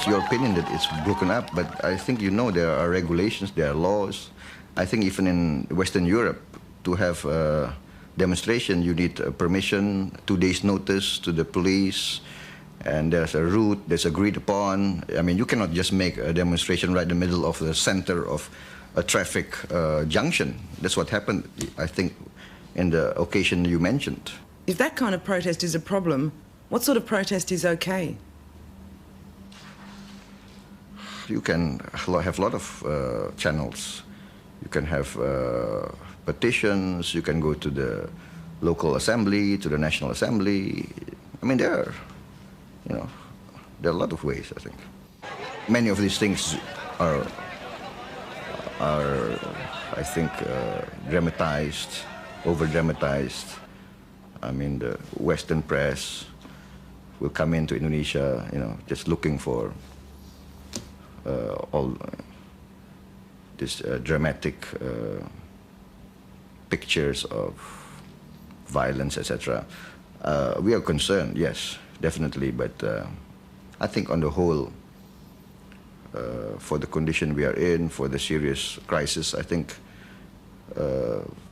it's your opinion that it's broken up, but I think there are regulations, there are laws. I think even in Western Europe, to have a demonstration, you need permission, 2 days notice to the police, and there's a route that's agreed upon. I mean, you cannot just make a demonstration right in the middle of the center of a traffic junction. That's what happened, I think, in the occasion you mentioned. If that kind of protest is a problem, what sort of protest is okay? You can have a lot of channels. You can have petitions, you can go to the local assembly, to the National Assembly. I mean, there are a lot of ways, I think. Many of these things are I think, dramatized, over-dramatized. I mean, the Western press will come into Indonesia, just looking for all these dramatic pictures of violence, etc. We are concerned, yes, definitely, but I think on the whole, for the condition we are in, for the serious crisis, I think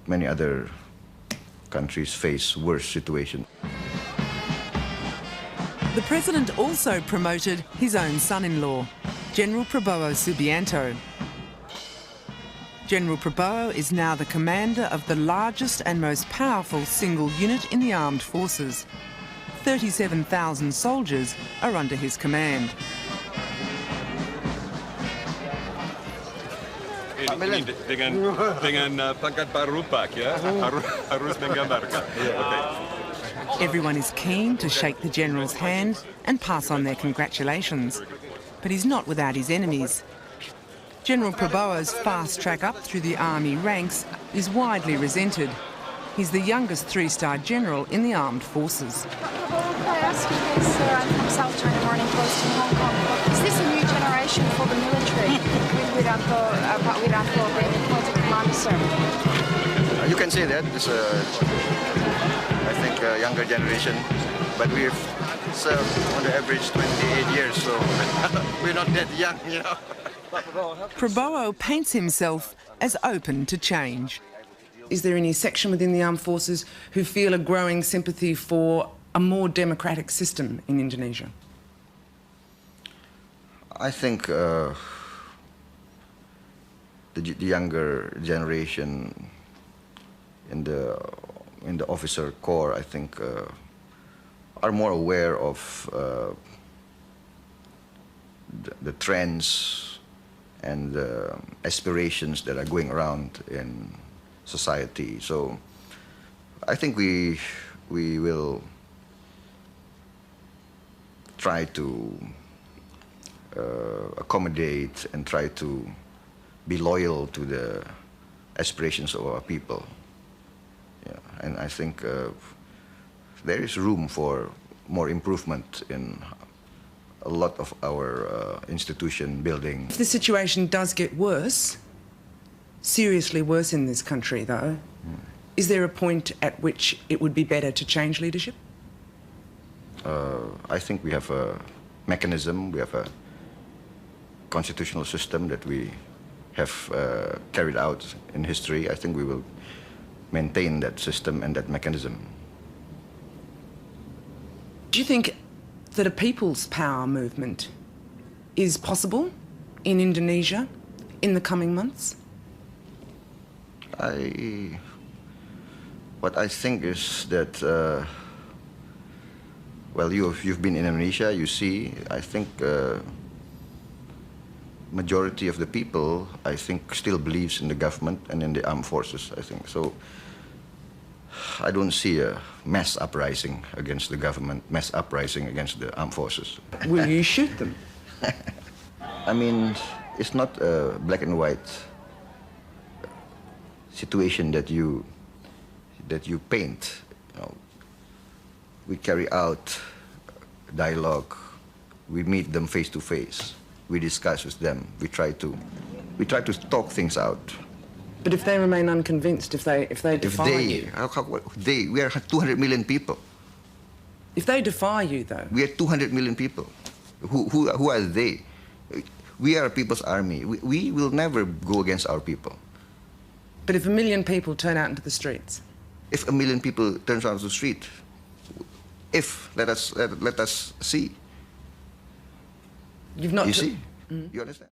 many other countries face worse situations. The president also promoted his own son-in-law, General Prabowo Subianto. General Prabowo is now the commander of the largest and most powerful single unit in the armed forces. 37,000 soldiers are under his command. Ini dengan pangkat baru Pak, ya, harus menggambarkan. Okay. Everyone is keen to shake the general's hand and pass on their congratulations. But he's not without his enemies. General Prabowo's fast track up through the army ranks is widely resented. He's the youngest three-star general in the armed forces. Could I ask you this, sir? I'm from South China Morning Post in Hong Kong. Is this a new generation for the military with Wiranto being appointed commander, sir? You can say that. It's I think, a younger generation. But we've served on the average 28 years, so we're not that young, Prabowo paints himself as open to change. Is there any section within the armed forces who feel a growing sympathy for a more democratic system in Indonesia? I think the younger generation in the officer corps, I think, are more aware of the trends and the aspirations that are going around in society. So I think we will try to accommodate and try to be loyal to the aspirations of our people. Yeah, and I think there is room for more improvement in a lot of our institution building. If the situation does get worse, seriously worse in this country though, is there a point at which it would be better to change leadership? I think we have a mechanism, we have a constitutional system that we have carried out in history. I think we will maintain that system and that mechanism. Do you think that a people's power movement is possible in Indonesia in the coming months? What I think is that, well, you've been in Indonesia, you see, I think majority of the people, I think, still believes in the government and in the armed forces, I think. So I don't see a mass uprising against the government, mass uprising against the armed forces. Will you shoot them? I mean, it's not a black and white situation that you paint. We carry out dialogue. We meet them face to face. We discuss with them. We try to talk things out. But if they remain unconvinced, if they defy you? We are 200 million people. If they defy you, though? We are 200 million people. Who are they? We are a people's army. We will never go against our people. But if 1 million people turn out into the streets? If 1 million people turn out to the street, let us see. You've not... You see? You understand?